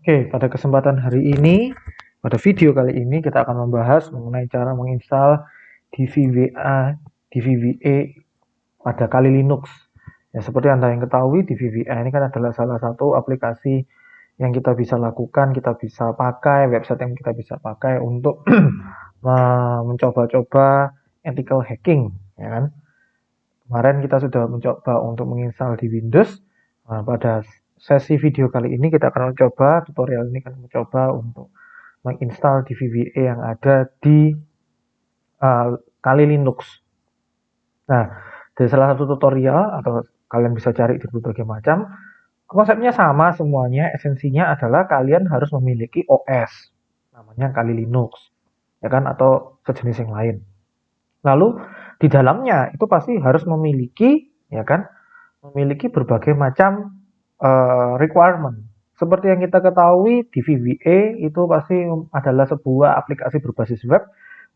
Oke, pada kesempatan hari ini, pada video kali ini kita akan membahas mengenai cara menginstal DVVA, DVVA pada Kali Linux. Ya, seperti Anda yang ketahui, DVVA ini kan adalah salah satu aplikasi yang kita bisa lakukan, kita bisa pakai, website yang kita bisa pakai untuk mencoba-coba ethical hacking, ya kan? Kemarin kita sudah mencoba untuk menginstal di Windows. Nah, pada sesi video kali ini kita akan mencoba, tutorial ini akan mencoba untuk menginstal DVVA yang ada di Kali Linux. Nah, dari salah satu tutorial atau kalian bisa cari di berbagai macam, konsepnya sama semuanya, esensinya adalah kalian harus memiliki OS, namanya Kali Linux, ya kan, atau sejenis yang lain. Lalu di dalamnya itu pasti harus memiliki, ya kan, memiliki berbagai macam requirement. Seperti yang kita ketahui, di VBA itu pasti adalah sebuah aplikasi berbasis web.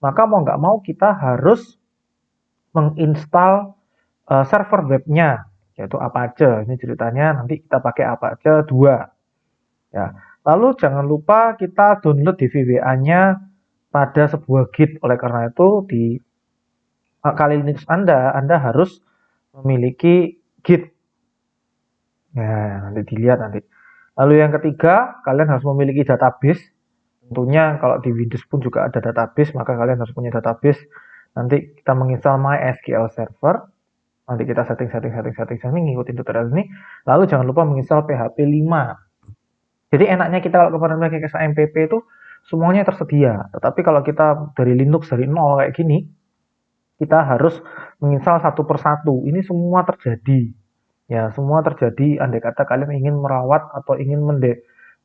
Maka mau nggak mau kita harus menginstal server webnya, yaitu Apache. Ini ceritanya nanti kita pakai Apache 2. Ya. Lalu jangan lupa kita download DVVA-nya pada sebuah Git. Oleh karena itu di Kali Linux Anda harus memiliki Git. Ya, nanti dilihat nanti. Lalu yang ketiga, kalian harus memiliki database. Tentunya kalau di Windows pun juga ada database, maka kalian harus punya database. Nanti kita menginstal MySQL Server. Nanti kita setting, ngikutin tutorial ini. Lalu jangan lupa menginstal PHP 5. Jadi enaknya kita kalau kemarin pakai XAMPP itu semuanya tersedia. Tetapi kalau kita dari Linux dari nol kayak gini, kita harus menginstal satu persatu. Ini semua terjadi. Ya, semua terjadi andai kata kalian ingin merawat atau ingin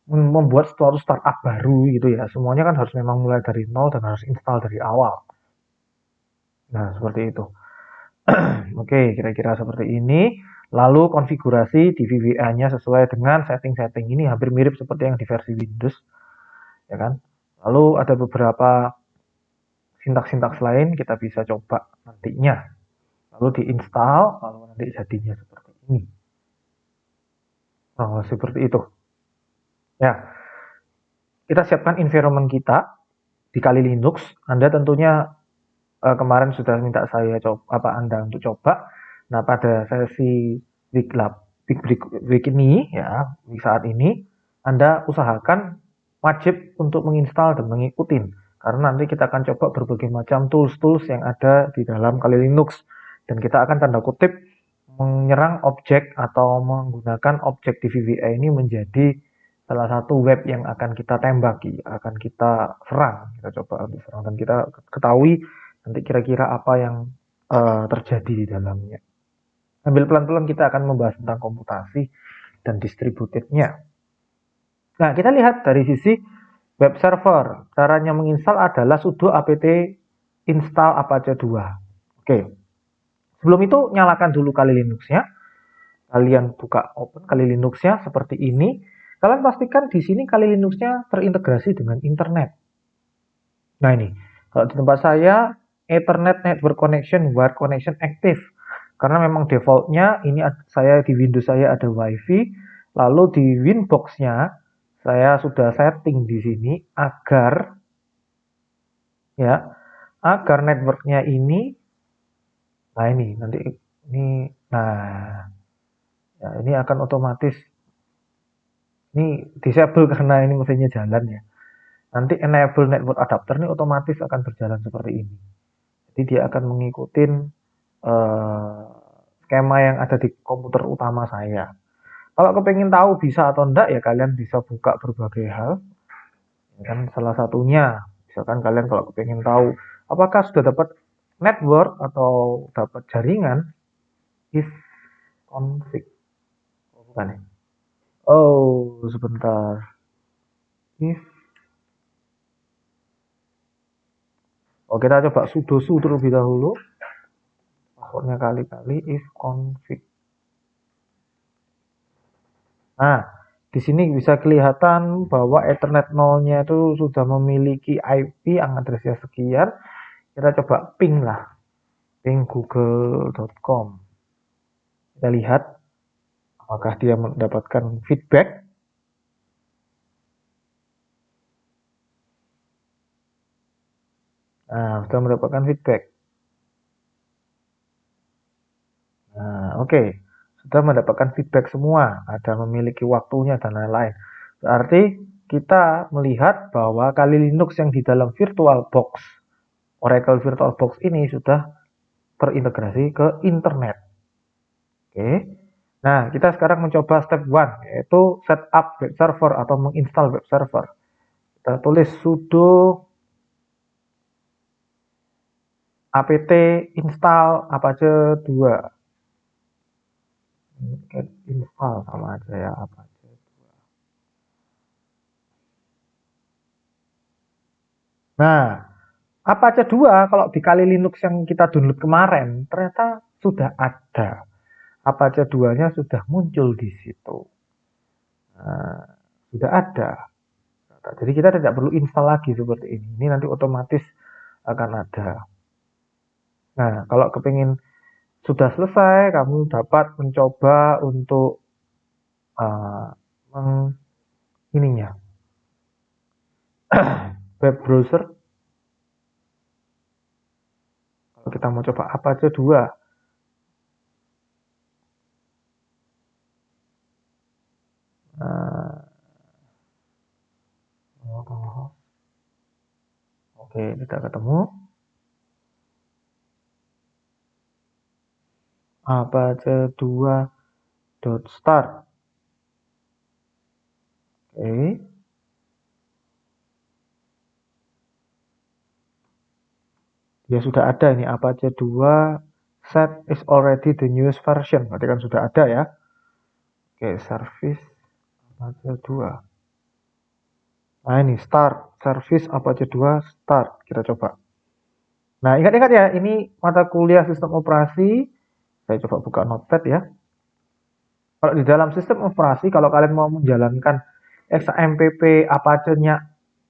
membuat suatu startup baru gitu ya. Semuanya kan harus memang mulai dari nol dan harus install dari awal. Nah, seperti itu. Oke, kira-kira seperti ini. Lalu konfigurasi di VVA-nya sesuai dengan setting-setting ini hampir mirip seperti yang di versi Windows, ya kan? Lalu ada beberapa sintaks-sintaks lain kita bisa coba nantinya. Lalu diinstal, lalu nanti jadinya seperti ini. Oh, seperti itu. Ya, kita siapkan environment kita di Kali Linux. Anda tentunya kemarin sudah minta saya coba Anda untuk coba. Nah, pada sesi week lab week ini ya, di saat ini Anda usahakan wajib untuk menginstal dan mengikuti karena nanti kita akan coba berbagai macam tools-tools yang ada di dalam Kali Linux dan kita akan tanda kutip menyerang objek atau menggunakan objek di VVA ini menjadi salah satu web yang akan kita tembaki, akan kita serang, kita coba untuk serang dan kita ketahui nanti kira-kira apa yang terjadi di dalamnya. Sambil pelan-pelan kita akan membahas tentang komputasi dan distributednya. Nah, kita lihat dari sisi web server. Caranya menginstal adalah sudo apt install apache 2. Oke. Sebelum itu nyalakan dulu Kali Linux-nya. Kalian buka open Kali Linux-nya seperti ini. Kalian pastikan di sini Kali Linux-nya terintegrasi dengan internet. Nah ini, kalau di tempat saya Ethernet Network Connection, Wired Connection Active. Karena memang defaultnya ini saya di Windows saya ada WiFi, lalu di Winbox-nya saya sudah setting di sini agar ya, agar networknya ini, nah ini nanti ini, nah ya, ini akan otomatis ini disable karena ini mesinnya jalan ya. Nanti enable network adapter ini otomatis akan berjalan seperti ini. Jadi dia akan mengikuti skema yang ada di komputer utama saya. Kalau kepengen tahu bisa atau enggak ya kalian bisa buka berbagai hal. Ya kan salah satunya, misalkan kalian kalau kepengen tahu apakah sudah dapat network atau dapat jaringan, if config. Oh, bukan ya? Oh, sebentar. If Oh, kita coba sudo su terlebih dahulu. Passwordnya kali-kali if config. Nah, di sini bisa kelihatan bahwa Ethernet 0-nya itu sudah memiliki IP yang addressnya sekian. Kita coba ping lah. Ping google.com. Kita lihat apakah dia mendapatkan feedback. Nah, sudah mendapatkan feedback. Nah, oke. Sudah mendapatkan feedback semua, ada memiliki waktunya dan lain-lain. Berarti kita melihat bahwa Kali Linux yang di dalam VirtualBox, Oracle VirtualBox ini sudah terintegrasi ke internet. Oke. Nah, kita sekarang mencoba step 1, yaitu setup web server atau menginstal web server. Kita tulis sudo apt install apache 2. Install sama aja ya, apache 2. Nah, apache 2 kalau di Kali Linux yang kita download kemarin ternyata sudah ada. Apache 2-nya sudah muncul di situ. Nah, sudah ada. Jadi kita tidak perlu install lagi seperti ini. Ini nanti otomatis akan ada. Nah, kalau kepingin sudah selesai, kamu dapat mencoba untuk ininya web browser. Kalau kita mau coba Apache 2, oke, tidak ketemu. Apache 2.start. Oke. Ya sudah ada ini Apache 2 set is already the newest version. Berarti kan sudah ada ya. Oke, service Apache 2. Nah ini start, service Apache 2 start. Kita coba. Nah ingat-ingat ya, ini mata kuliah sistem operasi. Saya coba buka notepad ya. Kalau di dalam sistem operasi, kalau kalian mau menjalankan XAMPP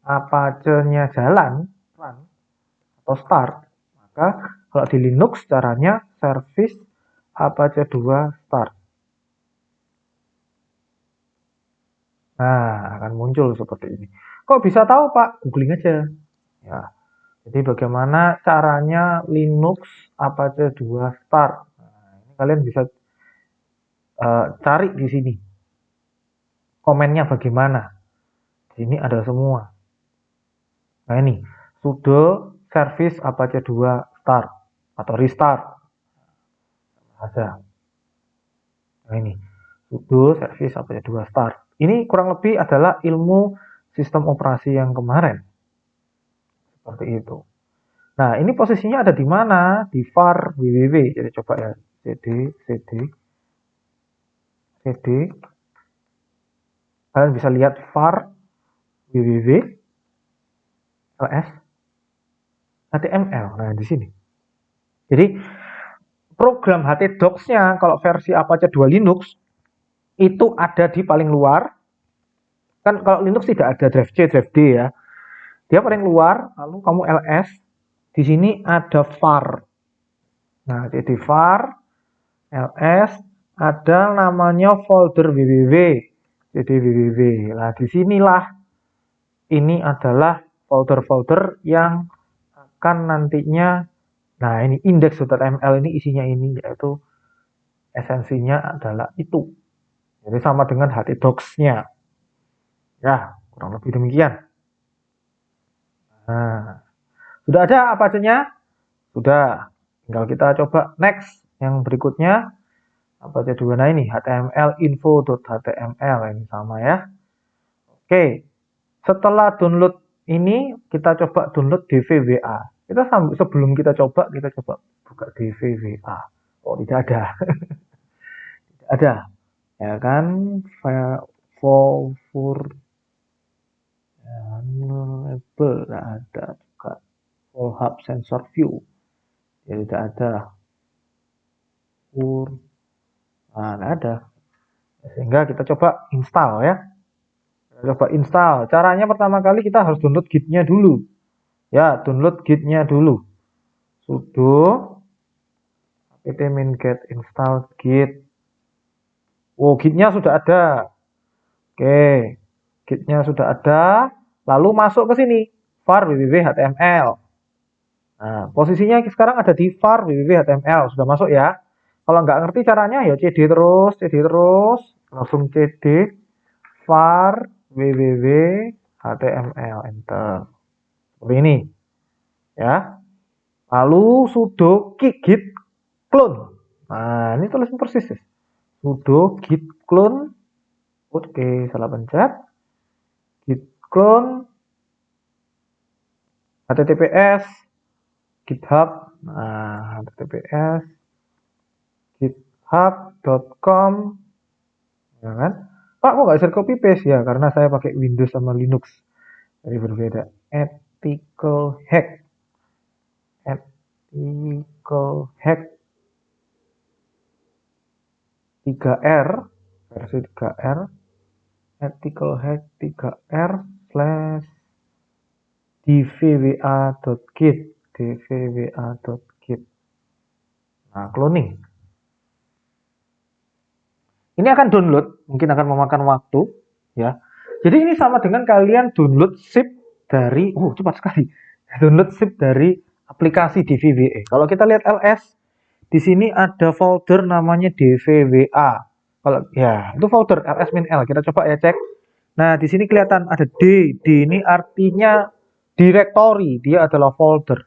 Apache-nya jalan, run, atau start, maka kalau di Linux caranya service Apache 2 start. Nah, akan muncul seperti ini. Kok bisa tahu, Pak? Googling aja. Ya. Jadi bagaimana caranya Linux Apache 2 start? Nah, ini kalian bisa cari di sini. Komennya bagaimana? Di sini ada semua. Nah, ini sudo service Apache 2 start atau restart. Ada. Nah, ini sudo service Apache 2 start. Ini kurang lebih adalah ilmu sistem operasi yang kemarin. Seperti itu. Nah, ini posisinya ada di mana? Di var www. Jadi coba ya, cd. Kalian bisa lihat var www ls html. Nah, di sini. Jadi program htdocs-nya kalau versi Apache 2 Linux itu ada di paling luar. Kan kalau Linux tidak ada drive C, drive D ya. Dia paling luar, lalu kamu ls. Di sini ada var. Nah, jadi var ls ada namanya folder www. Jadi www. Nah, disinilah ini adalah folder-folder yang akan nantinya, nah ini index.ml ini isinya ini, yaitu esensinya adalah itu. Jadi sama dengan htdocs-nya. Ya, kurang lebih demikian. Nah, sudah ada Apache-nya? Sudah. Tinggal kita coba next yang berikutnya. Apache 2. Nah ini html info.html ini sama ya. Oke. Setelah download ini kita coba download dvwa. Kita sebelum kita coba buka dvwa. Oh, tidak ada. Tidak ada. Ya kan? For label tidak ada juga. Full hub sensor view. Ya tidak ada. Nah, tidak ada. Sehingga kita coba install ya. Kita coba install. Caranya pertama kali kita harus download git-nya dulu. Ya, download git-nya dulu. Sudo apt-min get install git. Oh, git-nya sudah ada. Oke. Git-nya sudah ada. Lalu masuk ke sini. var www html. Nah, posisinya sekarang ada di var www.html. Sudah masuk ya. Kalau nggak ngerti caranya ya cd terus, langsung cd var www.html, enter. Seperti ini ya. Lalu sudo git clone. Nah, ini tulisan persis ya. Sudo git clone. Oke, salah pencet. Git clone https github. Nah, https github.com, ya kan? Pak, kok nggak bisa copy paste ya? Karena saya pakai Windows sama Linux, jadi berbeda. Ethical hack, ethical hack 3R, versi 3R, ethical hack 3R slash dvwa.git, dvwa.git. Nah, cloning. Ini akan download, mungkin akan memakan waktu, ya. Jadi ini sama dengan kalian download zip dari, cepat sekali, download zip dari aplikasi DVWA. Kalau kita lihat ls, di sini ada folder namanya DVWA. Kalau ya itu folder ls-l, kita coba ya cek. Nah di sini kelihatan ada D, D ini artinya directory, dia adalah folder.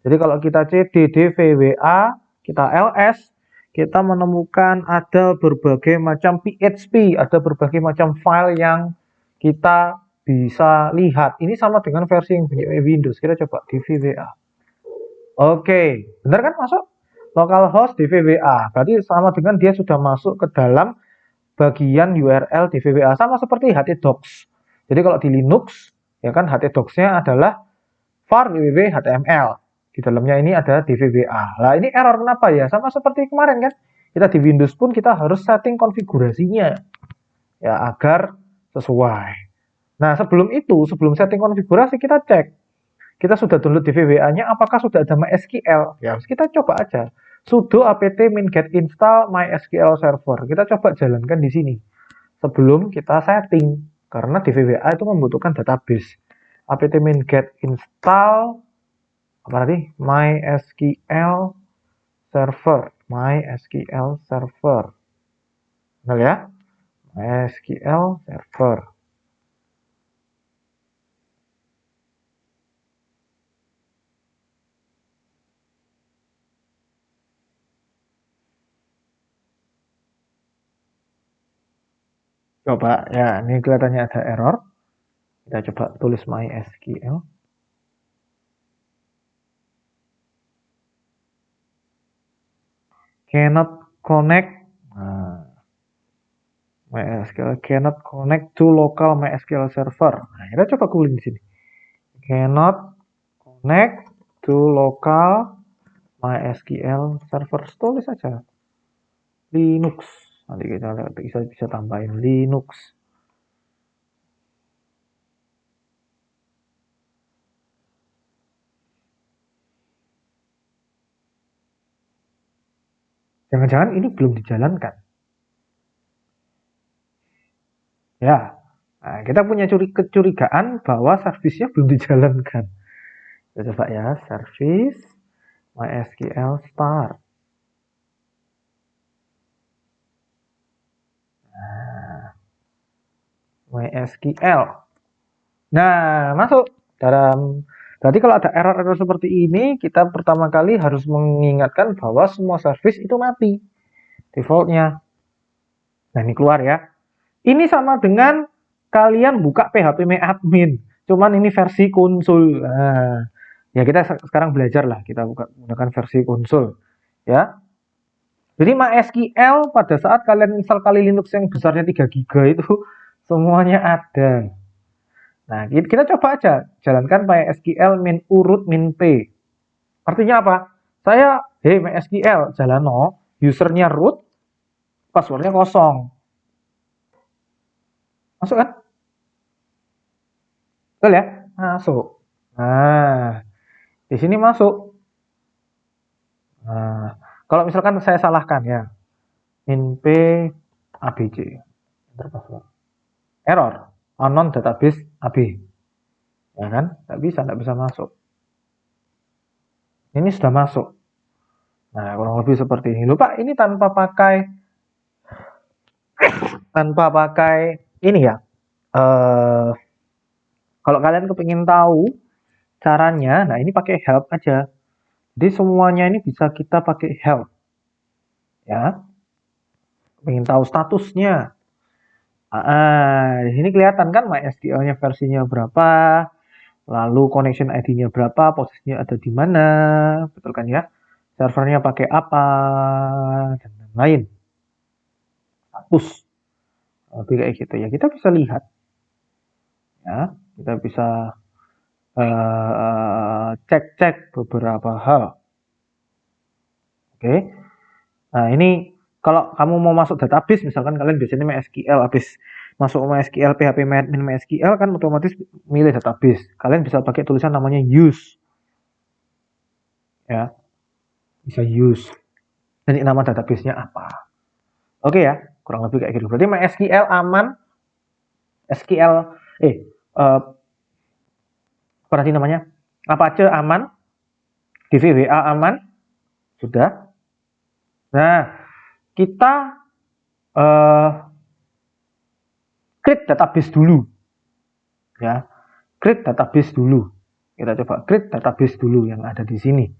Jadi kalau kita cd DVWA, kita ls, kita menemukan ada berbagai macam PHP, ada berbagai macam file yang kita bisa lihat. Ini sama dengan versi yang punya Windows. Kita coba DVWA. Oke, benar kan masuk? Localhost DVWA. Berarti sama dengan dia sudah masuk ke dalam bagian URL DVWA. Sama seperti htdocs. Jadi kalau di Linux, ya kan htdocs-nya adalah var www.html. Di dalamnya ini ada DVWA. Nah ini error kenapa ya? Sama seperti kemarin kan. Kita di Windows pun kita harus setting konfigurasinya. Ya agar sesuai. Nah sebelum itu, sebelum setting konfigurasi kita cek. Kita sudah download DVWA-nya, apakah sudah ada MySQL? Ya kita coba aja. Sudo apt min get install MySQL server. Kita coba jalankan di sini. Sebelum kita setting. Karena DVWA itu membutuhkan database. Apt min get install apa tadi? MySQL server. Benar ya? MySQL server. Coba ya, ini kelihatannya ada error. Kita coba tulis MySQL. Cannot connect. Nah, MySQL cannot connect to local MySQL server. Nah, kita coba googling di sini. Cannot connect to local MySQL server. Tulis saja Linux. Nanti kita bisa tambahin Linux. Jangan-jangan ini belum dijalankan. Ya, nah, kita punya kecurigaan bahwa servisnya belum dijalankan. Kita coba ya, service MySQL start. Nah, MySQL. Nah, masuk dalam. Berarti kalau ada error-error seperti ini, kita pertama kali harus mengingatkan bahwa semua service itu mati defaultnya. Nah, ini keluar ya. Ini sama dengan kalian buka phpMyAdmin, cuman ini versi konsul. Nah, ya kita sekarang belajar lah, kita gunakan versi konsul ya. Jadi MySQL pada saat kalian install kali Linux yang besarnya 3 GB itu semuanya ada. Nah, kita coba aja jalankan MySQL min urut min p. Artinya apa? Saya, MySQL, jalano, usernya root, passwordnya kosong. Masuk kan? Betul ya? Masuk. Nah, di sini masuk. Nah, kalau misalkan saya salahkan ya, min p abc, error, unknown database ab, ya kan? Nggak bisa masuk. Ini sudah masuk. Nah, kurang lebih seperti ini. Lupa ini tanpa pakai ini ya. Kalau kalian kepingin tahu caranya, nah ini pakai help aja. Jadi semuanya ini bisa kita pakai help. Ya. Pengen tahu statusnya. Di sini kelihatan kan MySQL-nya versinya berapa, lalu connection ID-nya berapa, posisinya ada di mana, betul kan ya? Servernya pakai apa, dan lain-lain. Status. Lebih kayak gitu ya. Kita bisa lihat. Ya, kita bisa cek-cek beberapa hal. Oke. Nah, ini kalau kamu mau masuk database, misalkan kalian biasanya MySQL, habis masuk MySQL, PHP admin MySQL kan otomatis milih database. Kalian bisa pakai tulisan namanya use. Ya, bisa use. Dan nama database-nya apa. Oke ya, kurang lebih kayak gitu. Berarti MySQL aman, SQL, apa tadi namanya? Apache aman, DVWA aman, sudah. Nah, kita create database dulu. Ya, create database dulu. Kita coba create database dulu yang ada di sini.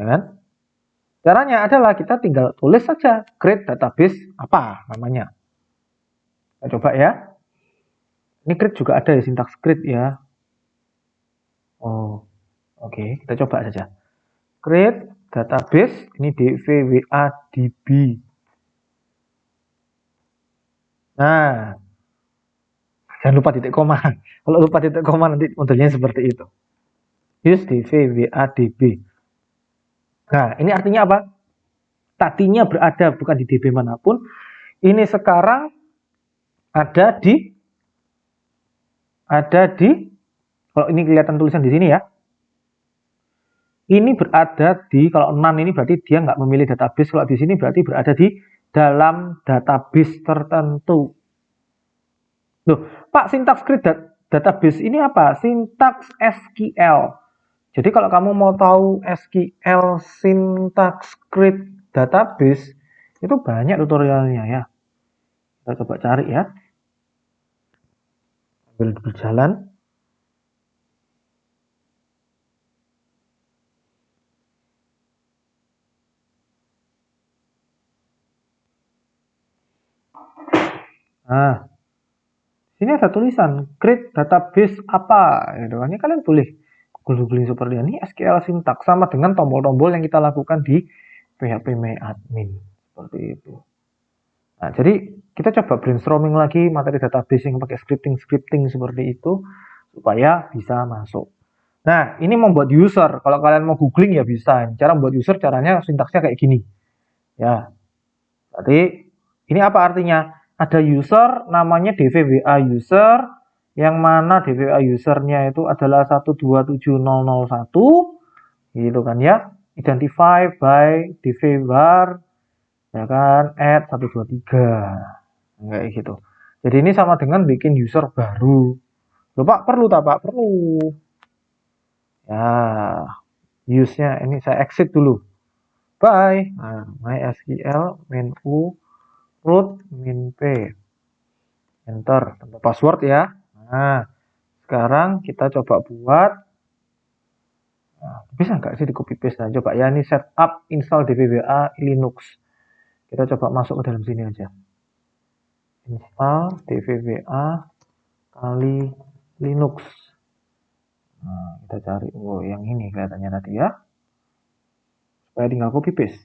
Ya kan? Caranya adalah kita tinggal tulis saja create database apa namanya. Kita coba ya. Ini create juga ada ya sintaks create ya. Oh, oke, kita coba saja. Create database ini dvwadb. Nah, jangan lupa titik koma. Kalau lupa titik koma nanti modelnya seperti itu. Use dvwadb. Nah, ini artinya apa? Tadinya berada bukan di DB manapun. Ini sekarang ada di kalau ini kelihatan tulisan di sini ya. Ini berada di, kalau none ini berarti dia nggak memilih database. Kalau di sini berarti berada di dalam database tertentu. Loh, Pak, sintaks create database ini apa? Sintaks SQL. Jadi kalau kamu mau tahu SQL sintaks create database, itu banyak tutorialnya ya. Kita coba cari ya. Sambil berjalan. Nah, sini ada tulisan create database apa, gitu kan? Ini kalian boleh googling seperti ini. SQL syntax sama dengan tombol-tombol yang kita lakukan di PHP admin seperti itu. Nah, jadi kita coba brainstorming lagi materi database yang pakai scripting seperti itu supaya bisa masuk. Nah, ini membuat user. Kalau kalian mau googling ya bisa. Cara membuat user caranya sintaksnya kayak gini. Ya, berarti ini apa artinya? Ada user namanya dvwa user, yang mana dvwa usernya itu adalah 127001, gitu kan ya. Identify by dvvar, ya kan, add 123, kayak gitu. Jadi ini sama dengan bikin user baru. Loh Pak, perlu tak Pak? Perlu. Ya, use-nya ini saya exit dulu. Bye. Nah, MySQL main u root min p. Enter tanpa password ya. Nah, sekarang kita coba buat. Nah, bisa nggak sih di copy paste? Nah, coba ya, ini setup install dvwa Linux. Kita coba masuk ke dalam sini aja. Install dvwa kali Linux. Nah, kita cari. Oh, yang ini kelihatannya tadi ya. Supaya tinggal copy paste.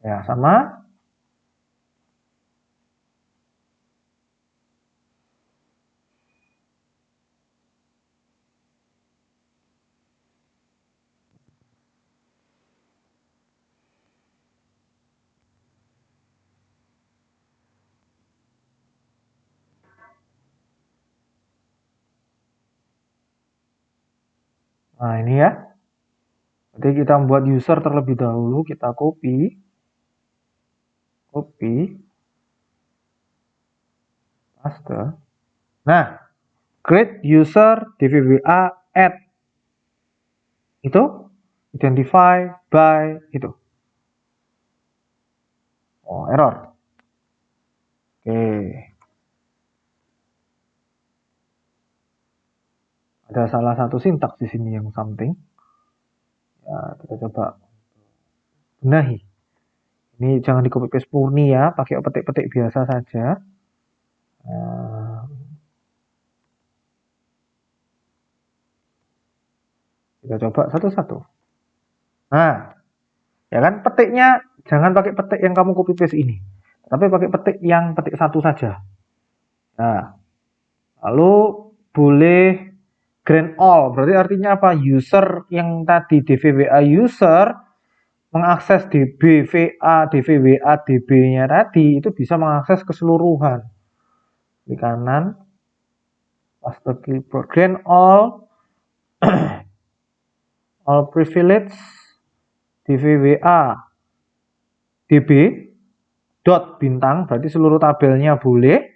Ya, sama. Nah, ini ya. Jadi kita membuat user terlebih dahulu, kita copy, paste. Nah, create user dvwa add. Itu identify by itu. Oh, error. Oke. Ada salah satu sintaks di sini yang something. Ya, kita coba benahi. Ini jangan di copy paste murni ya, pakai petik-petik biasa saja. Kita coba satu-satu. Nah, ya kan petiknya jangan pakai petik yang kamu copy paste ini, tapi pakai petik yang petik satu saja. Nah, lalu boleh grant all, berarti artinya apa? User yang tadi DVWA user mengakses DBVA, DVWA, DB-nya tadi itu bisa mengakses keseluruhan. Di kanan, paste keyboard, grant all, all privilege, DVWA, DB, dot bintang, berarti seluruh tabelnya boleh,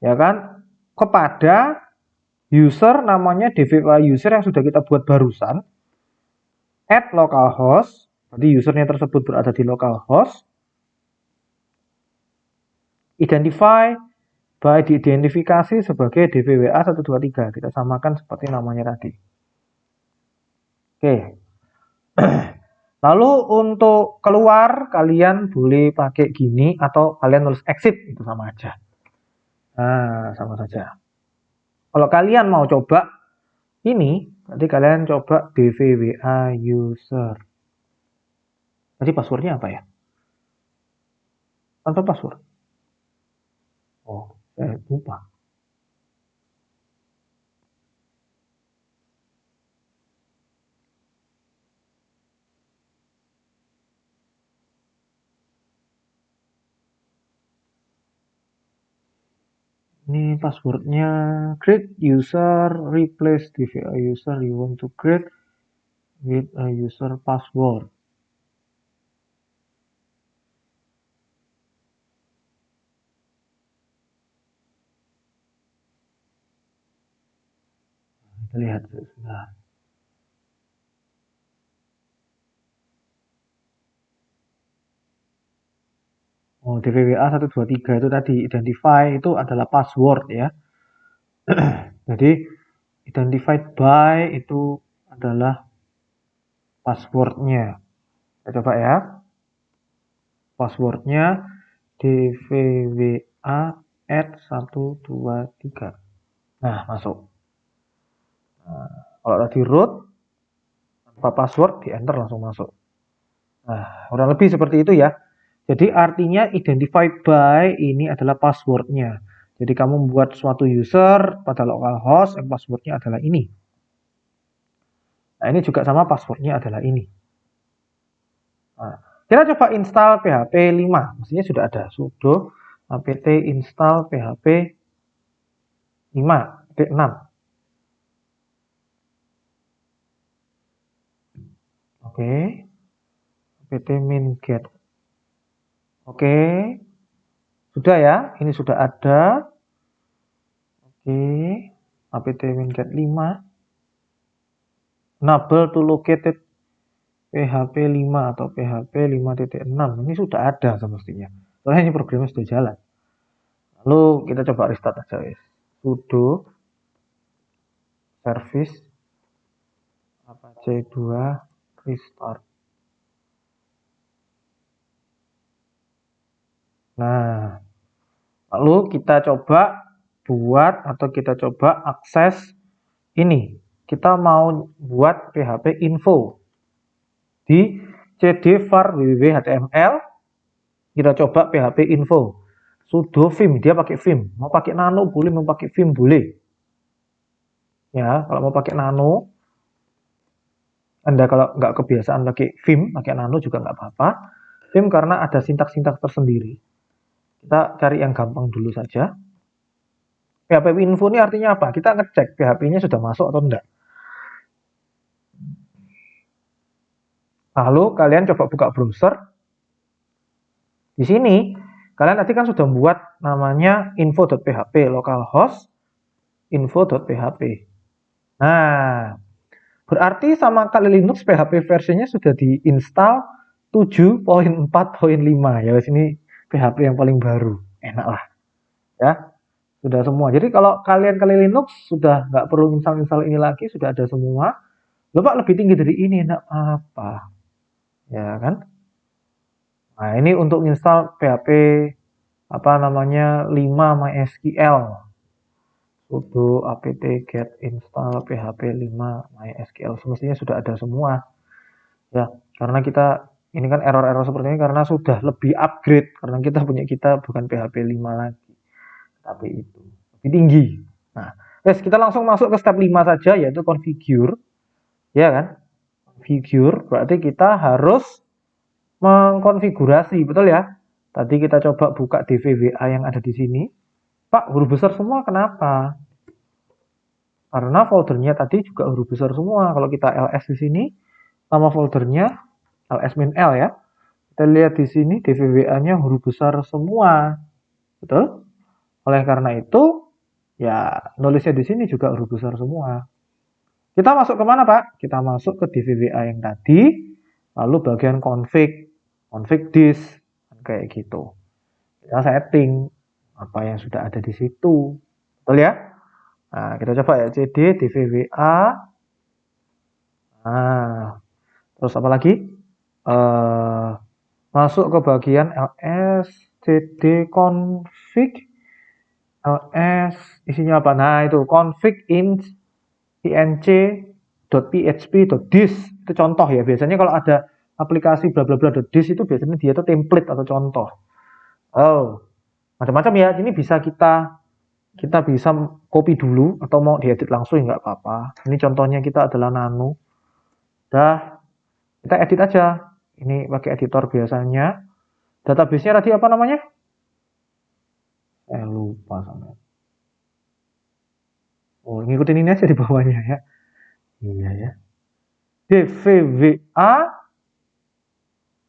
ya kan, kepada user namanya DVWA user yang sudah kita buat barusan, at localhost, berarti usernya tersebut berada di localhost, identify by diidentifikasi sebagai DVWA 123, kita samakan seperti namanya tadi. Oke. Lalu untuk keluar kalian boleh pakai gini atau kalian nulis exit, itu sama aja. Nah, sama saja. Kalau kalian mau coba ini, nanti kalian coba DVWA user. Tadi passwordnya apa ya? Tanpa password. Oh, saya lupa. Ini passwordnya create user replace DVWA user you want to create with a user password. Kita lihat sebentar. Oh, DVWA 123 itu tadi identify itu adalah password ya. Jadi identified by itu adalah passwordnya. Kita coba ya. Passwordnya dvwa at 123. Nah, masuk. Nah, kalau tadi root tanpa password di enter langsung masuk. Nah, kurang lebih seperti itu ya. Jadi artinya identify by ini adalah passwordnya. Jadi kamu membuat suatu user pada localhost yang passwordnya adalah ini. Nah, ini juga sama, passwordnya adalah ini. Nah, kita coba install PHP 5. Mestinya sudah ada. Sudo apt install PHP 5.6. Oke. apt min get. Oke. Sudah ya. Ini sudah ada. Oke. apt min get 5. Enable to located PHP 5 atau PHP 5.6. Ini sudah ada semestinya. Soalnya ini programnya sudah jalan. Lalu kita coba restart aja guys. Sudo service apache 2 restart. Nah, lalu kita coba buat atau kita coba akses ini. Kita mau buat PHP info di cd var www.html. Kita coba PHP info. Sudo vim, dia pakai vim. Mau pakai nano boleh, mau pakai vim boleh. Ya, kalau mau pakai nano, Anda kalau nggak kebiasaan pakai vim, pakai nano juga nggak apa-apa. Vim karena ada sintaks-sintaks tersendiri. Kita cari yang gampang dulu saja. PHP info ini artinya apa? Kita ngecek PHP-nya sudah masuk atau enggak. Lalu kalian coba buka browser. Di sini kalian nanti kan sudah membuat namanya info.php localhost info.php. Nah, Berarti sama kali Linux PHP versinya sudah diinstal 7.4.5 ya. Sini PHP yang paling baru. Enak lah ya. Sudah semua. Jadi kalau kalian kali Linux sudah nggak perlu install ini lagi, sudah ada semua. Loh Pak, lebih tinggi dari ini, enggak apa. Ya kan? Nah, ini untuk install PHP apa namanya 5 MySQL. Sudo apt get install PHP 5 MySQL. Semestinya sudah ada semua. Ya, karena kita ini kan error-error seperti ini karena sudah lebih upgrade karena kita bukan PHP 5 lagi, tapi itu lebih tinggi. Nah, guys, kita langsung masuk ke step 5 saja yaitu configure. Ya kan? Configure berarti kita harus mengkonfigurasi, betul ya? Tadi kita coba buka DVWA yang ada di sini. Pak, huruf besar semua kenapa? Karena foldernya tadi juga huruf besar semua. Kalau kita ls di sini, nama foldernya ls-l ya. Kita lihat di sini DVWA-nya huruf besar semua. Betul? Oleh karena itu, ya nulisnya di sini juga huruf besar semua. Kita masuk ke mana, Pak? Kita masuk ke DVWA yang tadi, lalu bagian config this, kayak gitu. Kita setting apa yang sudah ada di situ. Betul ya? Nah, kita coba ya cd dvwa. Nah, terus apa lagi? Masuk ke bagian ls cd config ls isinya apa? Nah, itu config inc.php.this itu contoh ya. Biasanya kalau ada aplikasi bla bla bla .this itu biasanya dia itu template atau contoh. Oh, macam-macam ya. Ini bisa kita bisa copy dulu atau mau diedit langsung nggak apa-apa. Ini contohnya kita adalah nano. Dah, kita edit aja. Ini pakai editor biasanya. Database-nya tadi apa namanya? Lupa sama. Oh, ngikutin ini aja di bawahnya ya. Iya ya.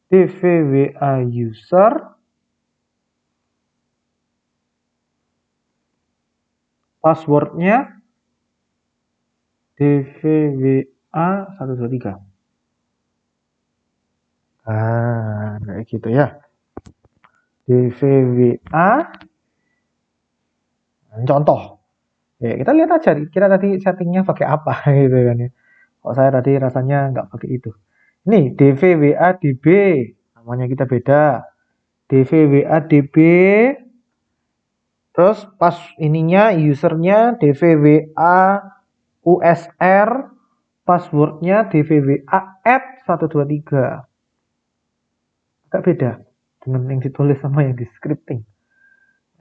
DVWA user passwordnya DVWA 123. Ah, kayak gitu ya. DVWA contoh. Ya, kita lihat aja kita tadi settingnya pakai apa gitu kan ya. Kok saya tadi rasanya nggak pakai itu. Nih, DVWA-DB. Namanya kita beda. DVWA-DB. Terus pas ininya usernya DVWA-USR. Passwordnya DVWA@123. Agak beda dengan yang ditulis sama yang di scripting.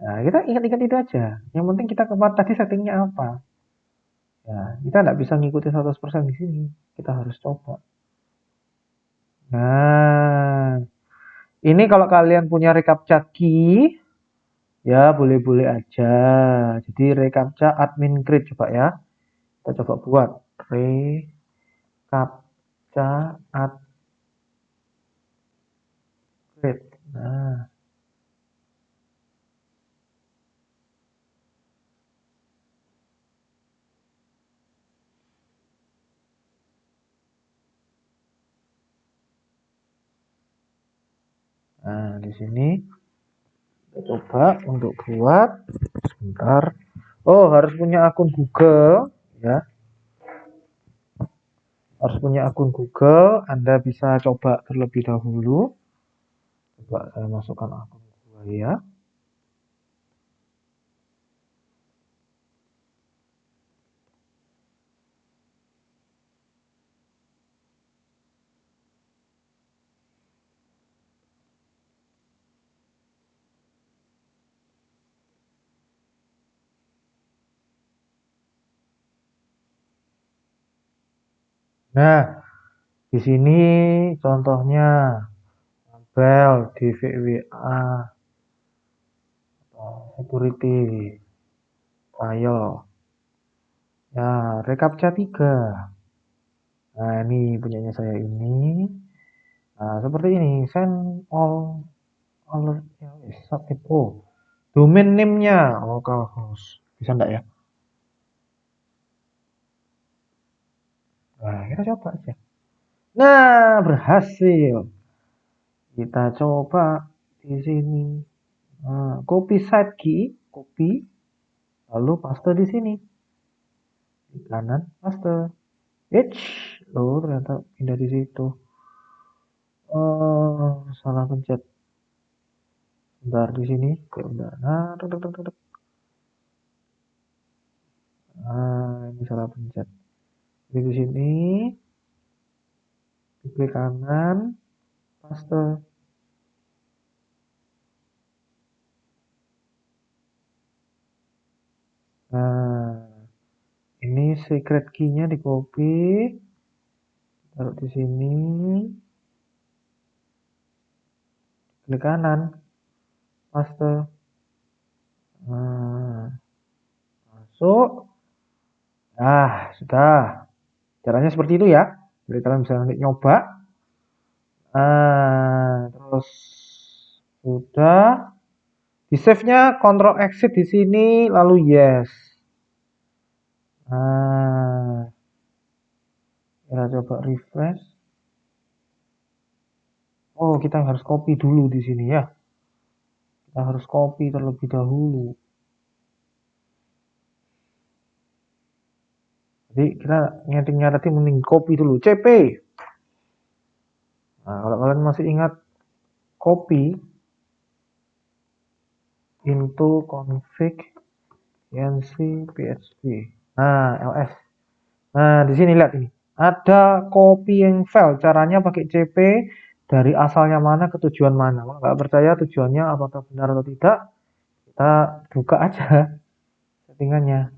Nah, kita ingat-ingat itu aja. Yang penting kita kemarin tadi settingnya apa. Ya, kita nggak bisa ngikutin 100% di sini. Kita harus coba. Nah, ini kalau kalian punya reCAPTCHA key, ya boleh-boleh aja. Jadi reCAPTCHA admin create coba ya. Kita coba buat reCAPTCHA admin create. Nah, di sini kita coba untuk buat sebentar. Oh, harus punya akun Google ya. Harus punya akun Google. Anda bisa coba terlebih dahulu. Coba saya masukkan akun Google ya. Nah, di sini contohnya tabel DVWA security file. Ya, reCAPTCHA 3. Nah, ini punyanya saya ini. Nah, seperti ini. Send all ya, submit. Oh, domain name-nya localhost. Bisa enggak ya? Nah, kita coba aja. Nah, berhasil. Kita coba di sini. Nah, copy side key, copy, lalu paste di sini. Di kanan, paste. Eits, loh ternyata pindah di situ. Oh, salah pencet. Bentar di sini, bentar. Nah, tuk, tuk, tuk, tuk. Nah, ini salah pencet. Jadi di sini, klik kanan, paste. Nah, ini secret key-nya di copy, taruh di sini, klik kanan, paste. Nah, masuk. Nah, sudah. Caranya seperti itu ya. Jadi kalian bisa nanti nyoba. Terus sudah. Di save-nya Ctrl Exit di sini, lalu yes. Nah, kita coba refresh. Oh, kita harus copy dulu di sini ya. Kita harus copy terlebih dahulu. Jadi kita nyetingnya tadi mending copy dulu. CP. Nah, kalau kalian masih ingat copy into config nc php. Nah, ls. Nah, di sini lihat ini. Ada copying file. Caranya pakai cp dari asalnya mana ke tujuan mana. Kalau nggak percaya tujuannya apakah benar atau tidak, kita buka aja settingannya.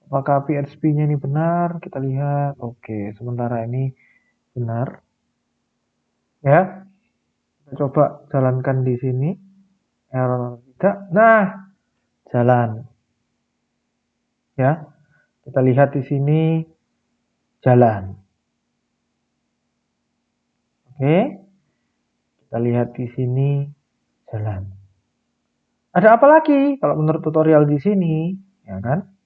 Apakah PHP-nya ini benar? Kita lihat. Oke, sementara ini benar. Ya, kita coba jalankan di sini. Error tidak. Nah, jalan. Ya, kita lihat di sini jalan. Oke, kita lihat di sini jalan. Ada apa lagi kalau menurut tutorial di sini, ya kan?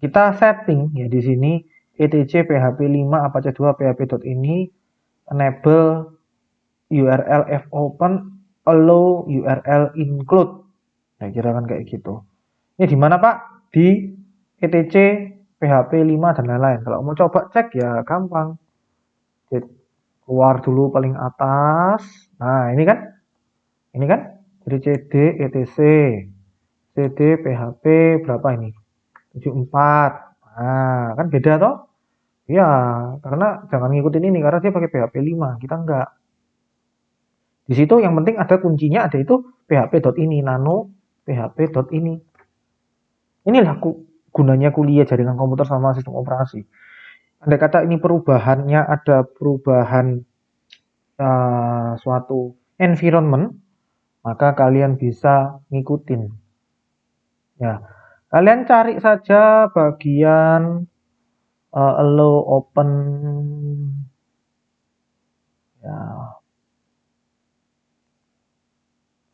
Kita setting ya di sini etc php 5 apache 2 php.ini enable URL fopen allow URL include. Nah, kira kan kayak gitu. Ini di mana Pak? Di etc php 5 dan lain-lain. Kalau mau coba cek ya gampang. Keluar dulu paling atas. Nah, ini kan? Ini kan? Jadi cd etc cd php berapa ini? 74. Nah, kan beda toh? Iya, karena jangan ngikutin ini karena dia pakai PHP 5, kita enggak. Di situ yang penting ada kuncinya, ada itu php.ini, nano php.ini. Inilah gunanya kuliah jaringan komputer sama sistem operasi. Andai kata ini perubahannya ada perubahan suatu environment, maka kalian bisa ngikutin. Ya, kalian cari saja bagian allow open ya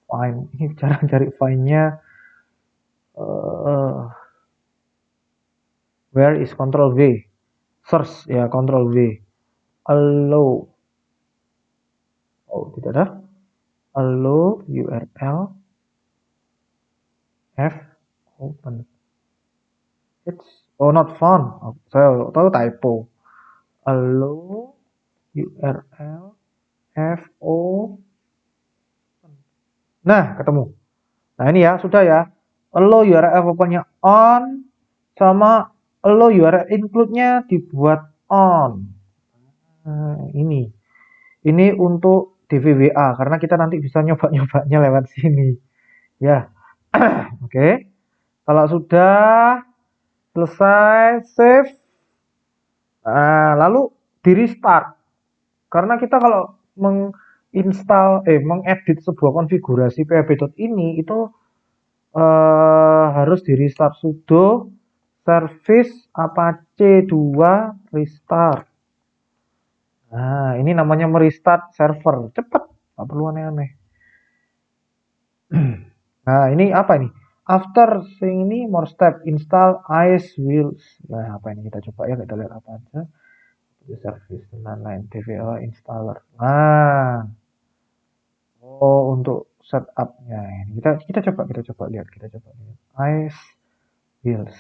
fine. Ini cara cari file-nya where is control V, search ya control V, allow, oh tidak ada, allow URL f open, it's oh not found, oh, saya tahu typo, allow URL f open. Nah, ketemu. Nah, ini ya, sudah ya. Allow URL opennya on sama allow URL include-nya dibuat on. Nah, ini untuk DVWA karena kita nanti bisa nyoba-nyobanya lewat sini. Ya. Oke. Kalau sudah selesai save. Nah, lalu di restart. Karena kita kalau mengedit sebuah konfigurasi php.ini itu harus di restart sudo service apache 2 restart. Nah, ini namanya merestart server. Cepet, nggak perlu aneh-aneh. Nah, ini apa ini? After seeing ini more step install ice wheels. Nah, apa ini kita coba ya, kita lihat apa aja. Service dan lain-lain, DVL installer. Nah, oh untuk setupnya ini kita coba lihat ice wheels.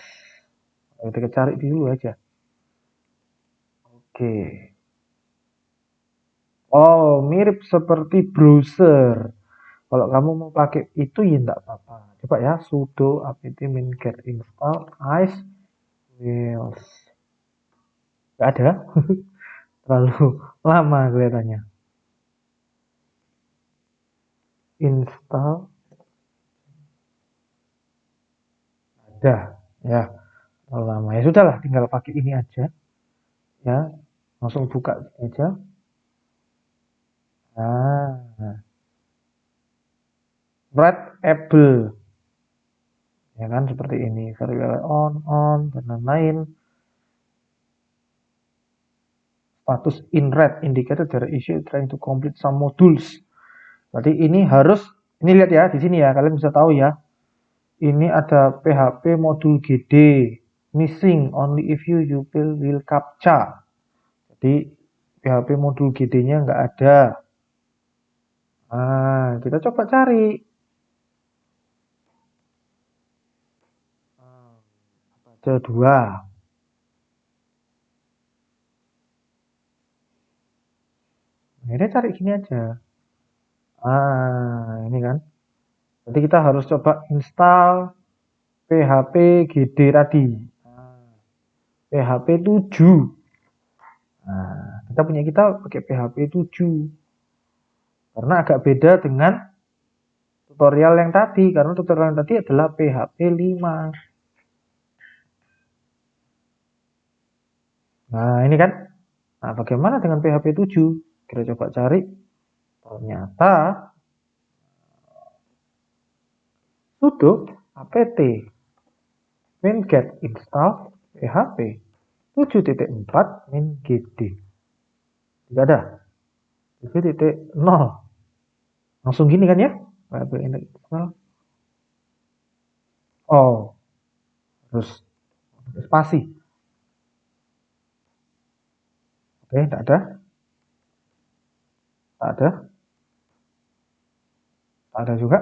Kita cari dulu aja. Oke. Oh, mirip seperti browser. Kalau kamu mau pakai itu ya enggak apa-apa. Coba ya, sudo apt-min get install ice wheels. Enggak ada. Terlalu lama kelihatannya. Install ada ya, terlalu lama. Ya sudahlah, tinggal pakai ini aja. Ya, langsung buka aja. Nah, red apple. Ya kan seperti ini, very well on dan lain-lain. Status in red indicated there issue trying to complete some modules. Berarti ini harus, ini lihat ya di sini ya, kalian bisa tahu ya. Ini ada PHP modul GD missing only if you will captcha. Jadi PHP modul GD-nya nggak ada. Nah, kita coba cari. Ada dua. Akhirnya cari gini aja. Ini kan. Jadi kita harus coba install PHP GD tadi. PHP 7. Nah, kita pakai PHP 7. Karena agak beda dengan tutorial yang tadi. Karena tutorial yang tadi adalah PHP 5. Nah, ini kan. Nah, bagaimana dengan PHP 7? Kita coba cari. Ternyata sudo apt min get install php 7.4 min gd. Tidak ada. 7.0. Langsung gini kan ya? PHP install. Oh, terus spasi. Oke, tidak ada. Tak ada. Tak ada juga.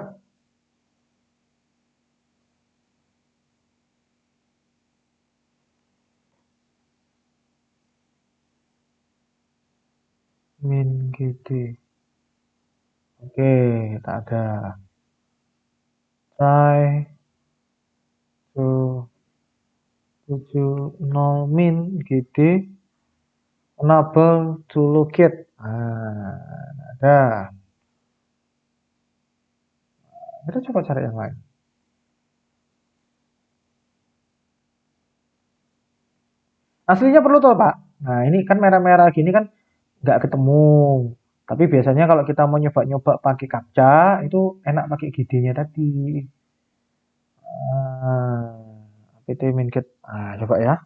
Min gd. Oke, tak ada. Try to 70 min gd enable to locate. Ada. Kita coba cari yang lain. Aslinya perlu tuh Pak. Nah ini kan merah-merah gini kan nggak ketemu. Tapi biasanya kalau kita mau nyoba-nyoba pakai captcha itu enak pakai GD-nya tadi. apt min-get. Coba ya.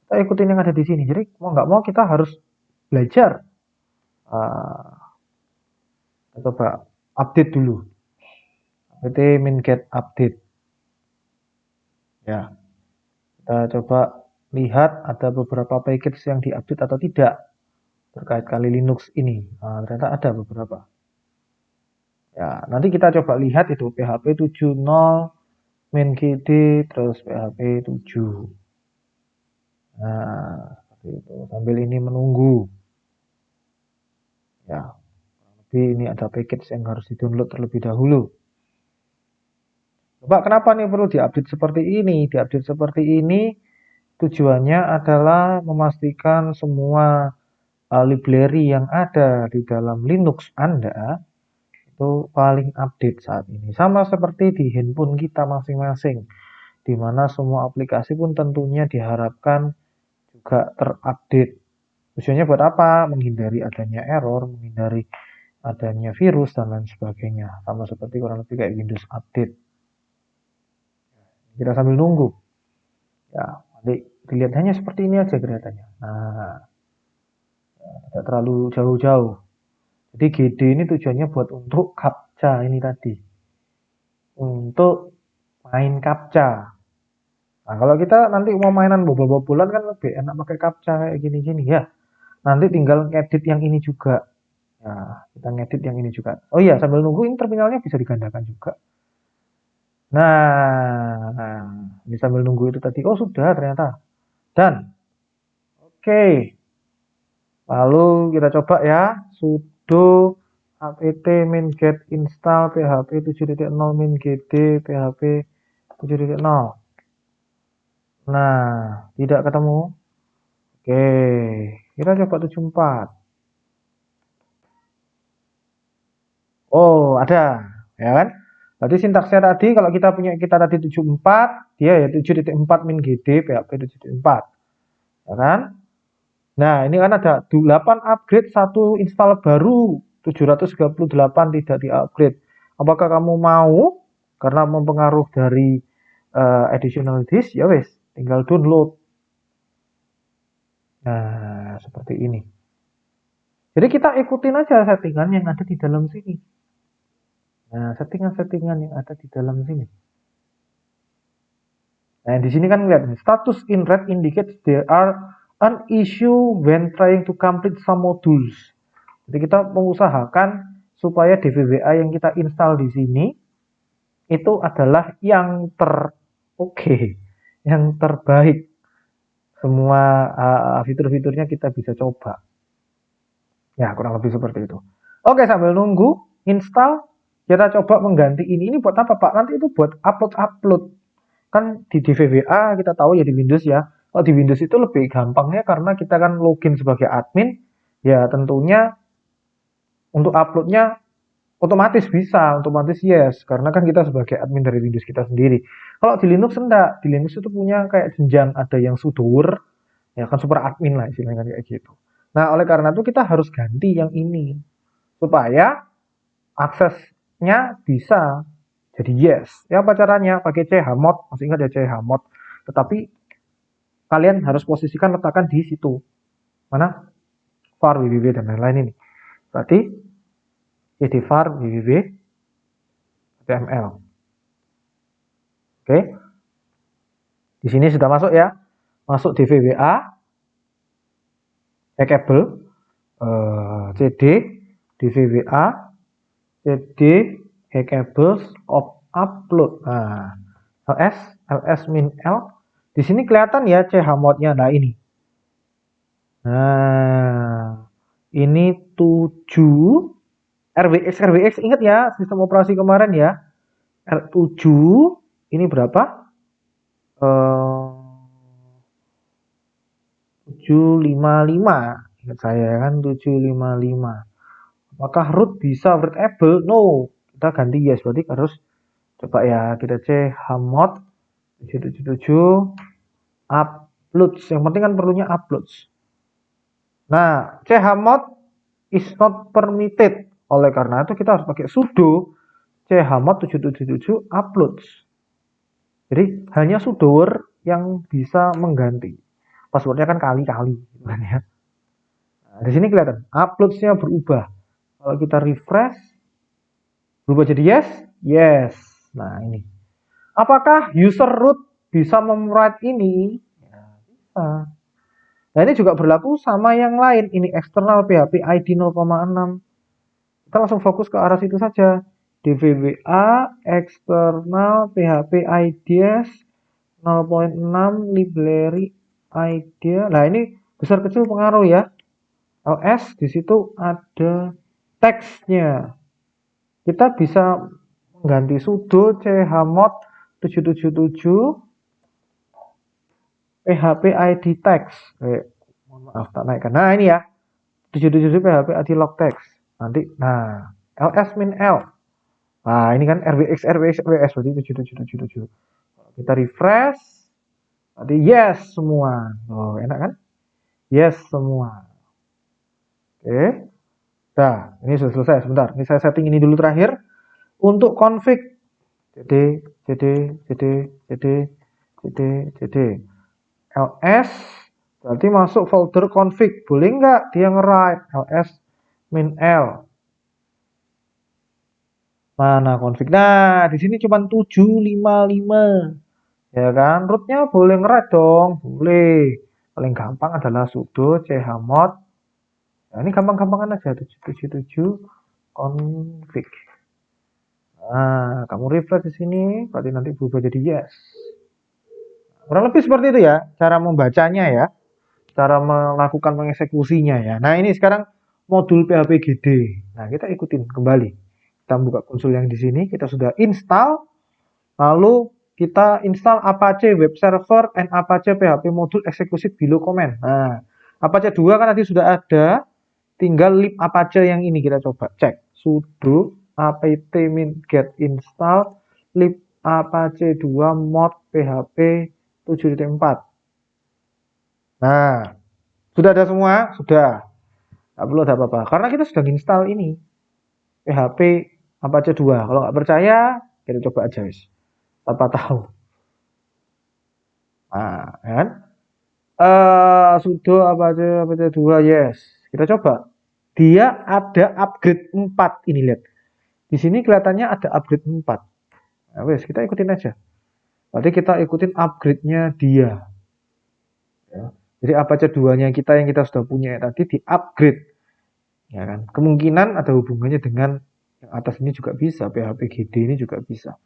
Kita ikutin yang ada di sini. Jadi mau nggak mau kita harus belajar. Kita coba update dulu. apt min-get update. Ya. Kita coba lihat ada beberapa package yang diupdate atau tidak terkait Kali Linux ini. Ternyata ada beberapa. Ya, nanti kita coba lihat itu PHP 7.0 min gd terus PHP 7. Nah, seperti itu. Sambil ini menunggu. Ya, tapi ini ada package yang harus di-download terlebih dahulu. Coba kenapa nih perlu diupdate seperti ini? Diupdate seperti ini tujuannya adalah memastikan semua library yang ada di dalam Linux Anda itu paling update saat ini. Sama seperti di handphone kita masing-masing, di mana semua aplikasi pun tentunya diharapkan juga terupdate. Tujuannya buat apa? Menghindari adanya error, menghindari adanya virus, dan lain sebagainya. Sama seperti kurang lebih kayak Windows Update. Kita sambil nunggu. Ya, nanti dilihat hanya seperti ini aja kelihatannya. Nah, tidak terlalu jauh-jauh. Jadi GD ini tujuannya buat untuk captcha ini tadi. Untuk main captcha. Nah, kalau kita nanti mau mainan bobol-bobolan kan lebih enak pakai captcha kayak gini-gini ya. Nanti tinggal ngedit yang ini juga. Nah, kita ngedit yang ini juga. Oh iya, sambil nunggu ini terminalnya bisa digandakan juga. Nah, ini sambil nunggu itu tadi. Oh, sudah ternyata. Dan, oke. Lalu kita coba ya. Sudo apt min get install php 7.0 min gd php 7.0. Nah, tidak ketemu. Oke, kita coba 74. Oh, ada. Ya kan? Berarti sintaksnya tadi, kalau kita tadi 74, dia ya 7.4 min gd php 7.4. Ya kan? Nah, ini kan ada 8 upgrade, 1 install baru, 738 tidak di-upgrade. Apakah kamu mau? Karena mempengaruh dari additional disk, ya wes, tinggal download. Nah, seperti ini. Jadi kita ikutin aja settingan yang ada di dalam sini. Nah, settingan-settingan yang ada di dalam sini. Nah, di sini kan lihat status in red indicates there are an issue when trying to complete some modules. Jadi kita mengusahakan supaya DVWA yang kita install di sini itu adalah yang yang terbaik. Semua fitur-fiturnya kita bisa coba. Ya, kurang lebih seperti itu. Oke, sambil nunggu install, kita coba mengganti ini. Ini buat apa, Pak? Nanti itu buat upload-upload. Kan di DVWA kita tahu ya di Windows ya. Kalau di Windows itu lebih gampangnya karena kita kan login sebagai admin, ya tentunya untuk uploadnya otomatis bisa, otomatis yes, karena kan kita sebagai admin dari Windows kita sendiri. Kalau di Linux enggak, di Linux itu punya kayak jenjang, ada yang sudoer, ya kan super admin lah istilahnya kayak gitu. Nah, oleh karena itu kita harus ganti yang ini supaya aksesnya bisa jadi yes. Ya apa caranya? Pakai chmod, masih ingat ya chmod. Tetapi kalian harus posisikan letakkan di situ. Mana? var www dan lain-lain ini. Berarti cd var www html. Oke. Di sini sudah masuk ya. Masuk DVWA, hackable, cd, DVWA, cd, hackables, upload. Nah, ls min l. Di sini kelihatan ya chmod-nya. Nah, ini. Nah, ini 7 RWX ingat ya sistem operasi kemarin ya. R7 ini berapa? 755 ingat saya kan 755. Apakah root bisa readable? No, kita ganti yes, berarti harus coba ya kita chmod 777 uploads. Yang penting kan perlunya uploads. Nah, chmod is not permitted. Oleh karena itu kita harus pakai sudo chmod 777 uploads. Jadi hanya sudoer yang bisa mengganti. Passwordnya kan kali-kali, kan ya. Nah, di sini kelihatan uploadsnya berubah. Kalau kita refresh, berubah jadi yes, yes. Nah ini. Apakah user root bisa memwrite ini? Ya, bisa. Nah ini juga berlaku sama yang lain. Ini eksternal PHP ID 0,6. Kita langsung fokus ke arah situ saja. DVWA eksternal PHP IDs 0.6 library idea. Nah ini besar kecil pengaruh ya. ls di situ ada teksnya. Kita bisa mengganti sudo chmod 777 php id text. Mohon maaf tak naikkan. Nah ini ya 777 php id log text. Nanti nah ls min l. Nah ini kan rwx berarti 77777. Kita refresh. Nanti yes semua. Oh enak kan? Yes semua. Oke. Nah, ini sudah selesai. Sebentar, ini saya setting ini dulu terakhir. Untuk config cd ls berarti masuk folder config. Boleh nggak dia nge-write ls min l. Mana config? Nah, di sini cuma 755. Ya kan? Rootnya boleh nge-read dong. Boleh. Paling gampang adalah sudo chmod. Nah, ini gampang-gampangan aja. 777 config. Nah, kamu refresh di sini, berarti nanti berubah jadi yes. Kurang lebih seperti itu ya, cara membacanya ya, cara melakukan mengeksekusinya ya. Nah, ini sekarang modul PHP GD. Nah, kita ikutin kembali. Kita buka konsol yang di sini, kita sudah install, lalu kita install Apache Web Server and Apache PHP modul executed below command. Nah, Apache 2 kan tadi sudah ada, tinggal lib Apache yang ini kita coba cek. Sudo apt-min get install lib Apache 2 mod PHP 7.4. Nah, sudah ada semua? Sudah. Nggak perlu ada apa-apa. Karena kita sudah install ini. PHP Apache 2. Kalau nggak percaya, kita coba aja guys. Tanpa tahu. Nah, kan? Sudo Apache 2, yes. Kita coba. Dia ada upgrade 4. Ini lihat. Di sini kelihatannya ada upgrade 4. Nah, wes, kita ikutin aja. Berarti kita ikutin upgrade-nya dia. Ya. Jadi Apache 2-nya kita yang kita sudah punya tadi di-upgrade. Ya kan? Kemungkinan ada hubungannya dengan yang atas ini juga bisa, PHP GD ini juga bisa.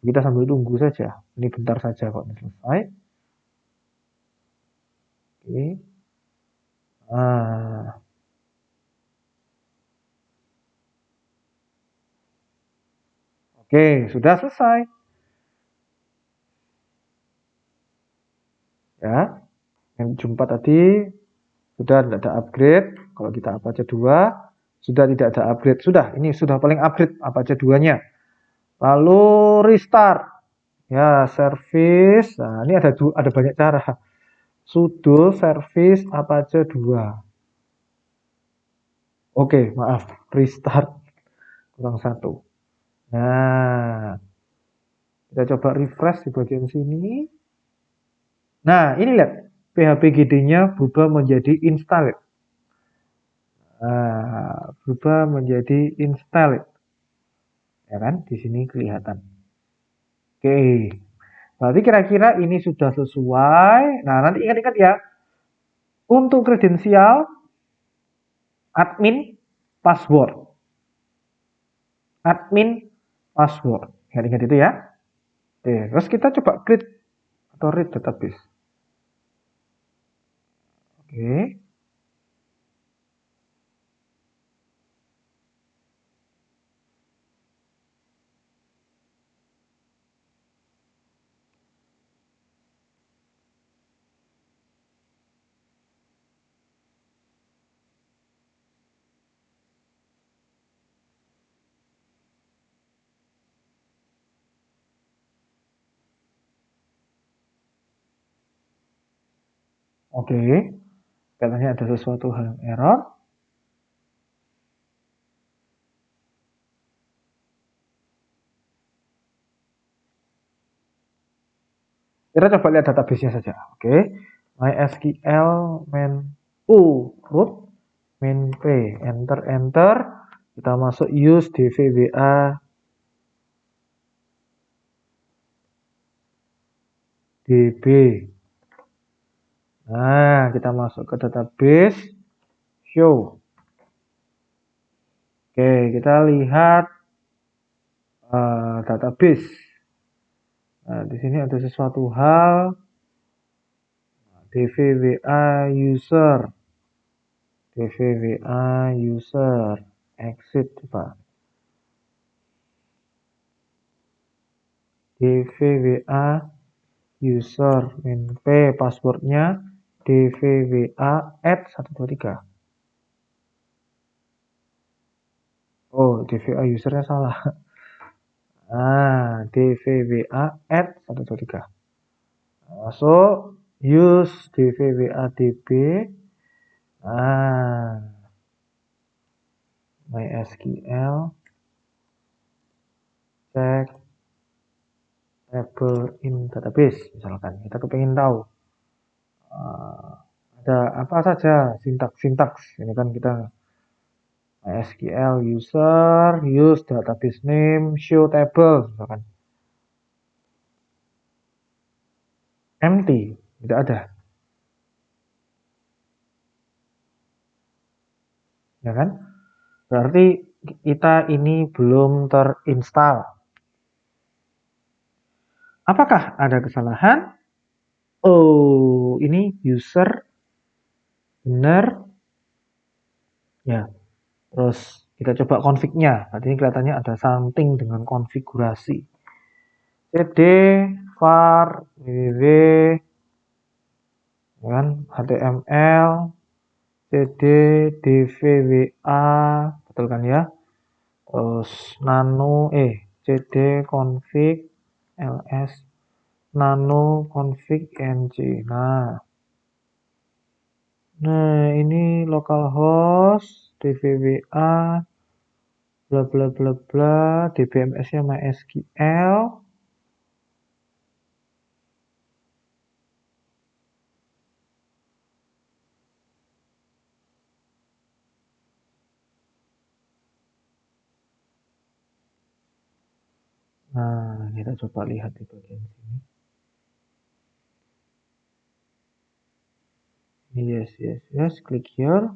Kita sambil tunggu saja. Ini bentar saja kok selesai. Oke. Nah. Oke, sudah selesai. Ya. Yang jumpa tadi sudah tidak ada upgrade. Kalau kita Apache 2 sudah tidak ada upgrade. Sudah, ini sudah paling upgrade Apache 2-nya. Lalu restart. Ya, service. Nah, ini ada banyak cara. Sudo service Apache 2. Oke, maaf. Restart. Kurang satu. Nah, kita coba refresh di bagian sini. Nah, ini lihat. PHP GD-nya berubah menjadi installed. Nah, berubah menjadi installed. Ya kan? Di sini kelihatan. Oke. Berarti kira-kira ini sudah sesuai. Nah, nanti ingat-ingat ya. Untuk kredensial, admin, password. Admin, password. Ingat-ingat itu ya. Oke, terus kita coba create atau read database. Oke. Oke. Katanya ada sesuatu hal yang error. Kita coba lihat database-nya saja. Oke. MySQL main root main p enter. Kita masuk use dvba db. Nah, kita masuk ke database show. Oke, kita lihat database. Nah, di sini ada sesuatu hal dvba user exit coba dvba user min p passwordnya dvba add 123. Oh, dva usernya salah. Nah, dvba add 123. Masuk use dvba db. Nah, MySQL cek table in database misalkan kita kepengen tahu ada apa saja sintaks ini kan kita SQL user, use database name, show table, misalkan. Empty, tidak ada. Ya kan? Berarti kita ini belum terinstall. Apakah ada kesalahan? Oh, ini user benar. Ya, terus kita coba config-nya. Tadi ini kelihatannya ada something dengan konfigurasi. cd var www kan html cd dvwa, betul kan ya? Terus nano cd config ls nano config ng. Nah ini localhost dvwa bla bla bla bla, dbms-nya MySQL. Nah, kita coba lihat di bagian sini. Yes, klik here.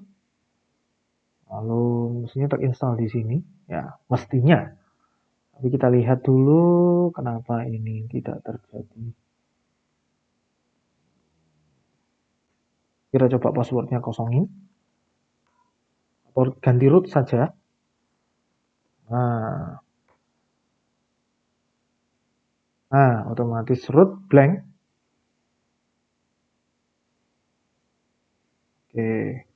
Lalu mestinya terinstall di sini. Ya, mestinya. Tapi kita lihat dulu kenapa ini tidak terjadi. Kita coba passwordnya kosongin. Atau ganti root saja. Nah, otomatis root blank. Oke.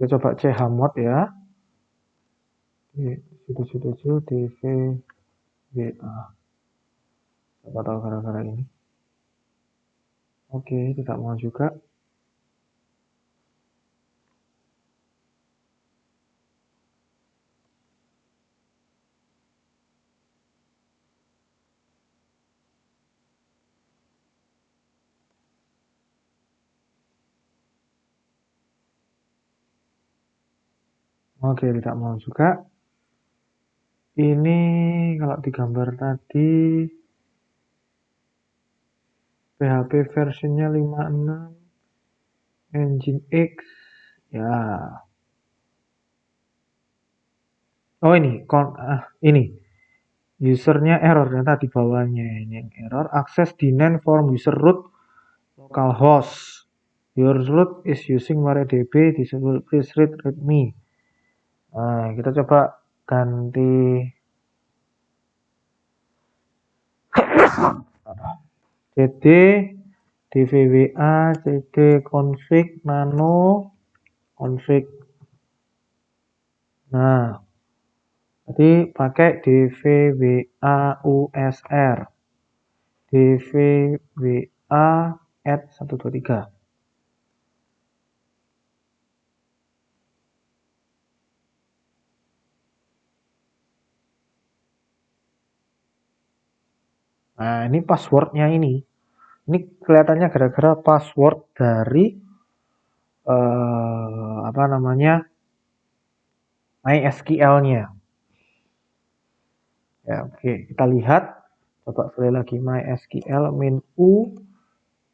Kita coba chmod ya. Sudah dvwa. Siapa tahu gara-gara ini. Oke, tidak mau juga. Oke, tidak mau juga. Ini kalau digambar tadi PHP versinya 56 Nginx ya. Oh ini usernya error ternyata di bawahnya ini yang error. Access denied from user root localhost. Your root is using MariaDB. Disable please read readme. Nah, kita coba ganti cd dvwa cd config nano config. Nah, jadi pakai dvwa-usr dvwa add 123. Nah, ini passwordnya ini. Ini kelihatannya gara-gara password dari apa namanya MySQL-nya. Ya, oke, kita lihat. Coba sekali lagi MySQL min u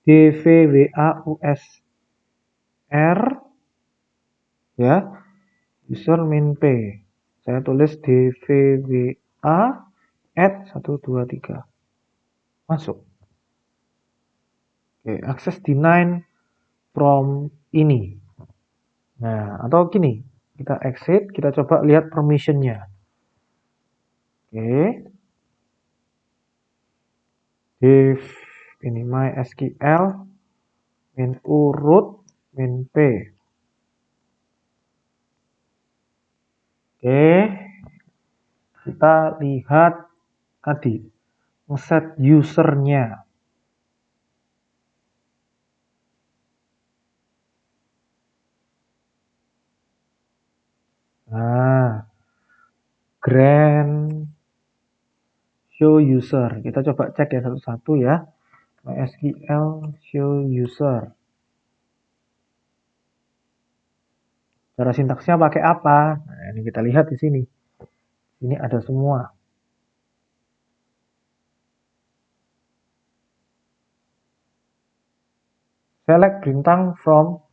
dvwa usr ya user min p. Saya tulis dvwa add 123. Masuk. Oke, access denied from ini. Nah, atau gini, kita exit, kita coba lihat permissionnya. Oke. Div ini MySQL min u root min p. Oke. Kita lihat tadi ngeset usernya. grant show user. Kita coba cek ya satu-satu ya. MySQL show user. Cara sintaksnya pakai apa? Nah, ini kita lihat di sini. Ini ada semua. Select bintang from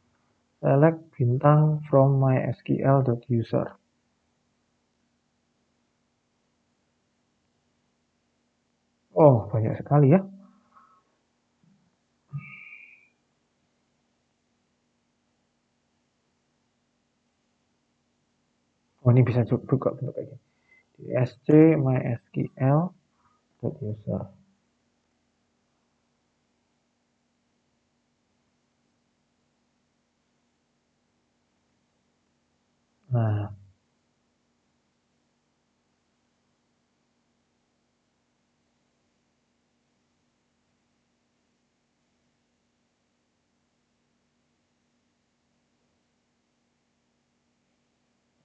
mysql.user. Oh, banyak sekali ya. Oh, ini bisa buka bentuk kayak gini. Sc mysql.user. Nah,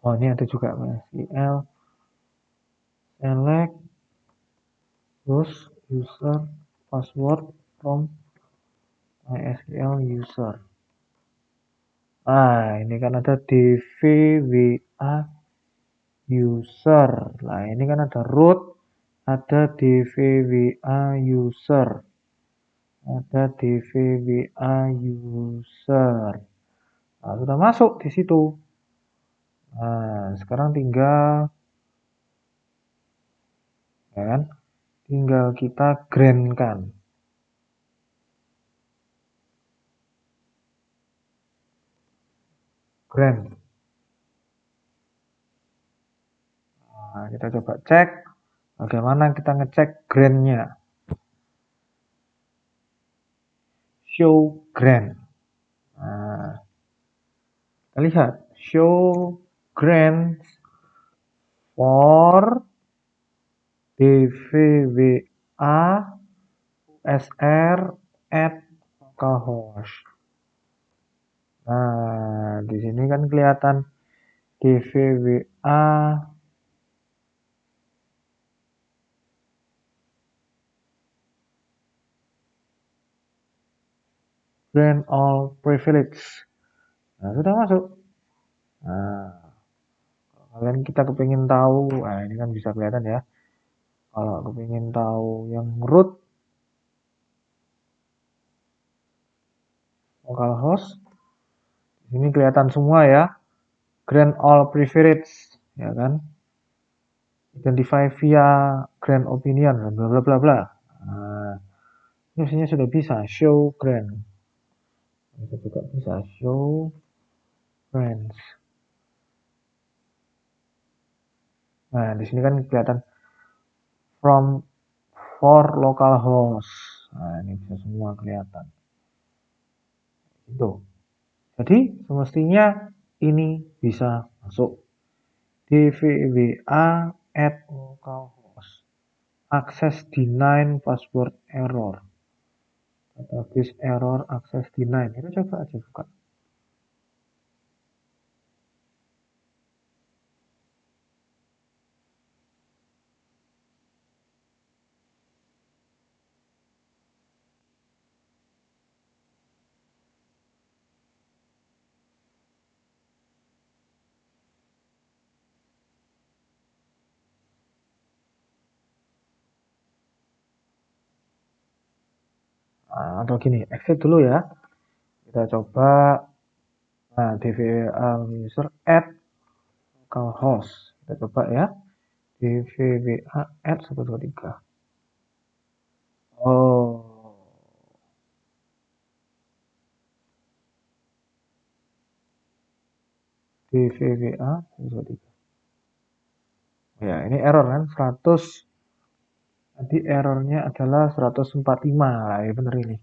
oh ini ada juga MySQL select host user password from MySQL user. Nah, ini kan ada dvwa user. Nah, ini kan ada root, ada dvwa user, ada dvwa user. Nah, sudah masuk di situ. Nah, sekarang tinggal ya kan? Tinggal kita grandkan. Grand. Nah, kita coba cek bagaimana kita ngecek grandnya. Show grand. Nah, kita lihat show grand for dvwa usr at localhost. Nah, di sini kan kelihatan dvwa grant all privilege. Nah, sudah masuk. Nah, kalian kita kepingin tahu, nah ini kan bisa kelihatan ya. Kalau kepingin tahu yang root localhost, ini kelihatan semua ya. Grant all privilege, ya kan? Identify via grant opinion, bla bla bla bla. Nah, ini biasanya sudah bisa show grant. Kita juga bisa show grants. Nah, di sini kan kelihatan from for localhost. Nah, ini bisa semua kelihatan. Itu. Jadi semestinya ini bisa masuk. dvwa at localhost. Access denied password error. Database error access denied. Kita coba aja buka. Nah, atau gini, exit dulu ya. Kita coba nah, dvwa user add localhost. Kita coba ya. dvwa add 123. Oh. dvwa 123. Ya, ini error kan 100. Tadi errornya adalah 145. Nah, ini benar ini.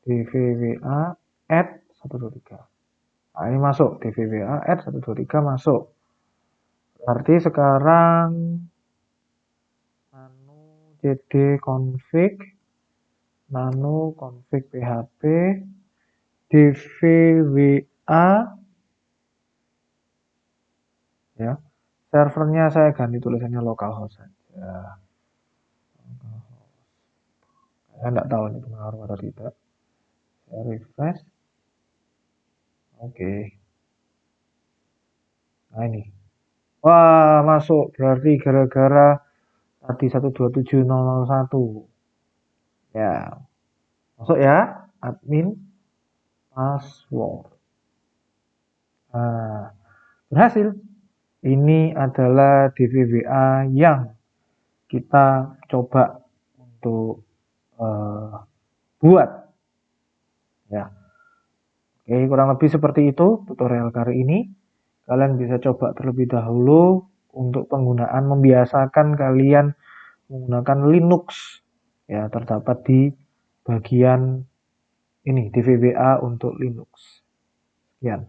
dvwa add 123. Nah, ini masuk. dvwa add 123 masuk. Berarti sekarang nano cd config nano config php dvwa ya Servernya saya ganti tulisannya localhost saja. Saya nggak tahu ini pengaruh atau tidak. Saya refresh. Oke. Nah ini. Wah, masuk. Berarti gara-gara tadi 127.001. Ya, masuk ya. Admin password. Nah, berhasil. Ini adalah DVWA yang kita coba untuk buat. Ya, oke, kurang lebih seperti itu tutorial kali ini. Kalian bisa coba terlebih dahulu untuk penggunaan, membiasakan kalian menggunakan Linux. Ya, terdapat di bagian ini DVWA untuk Linux. Sekian.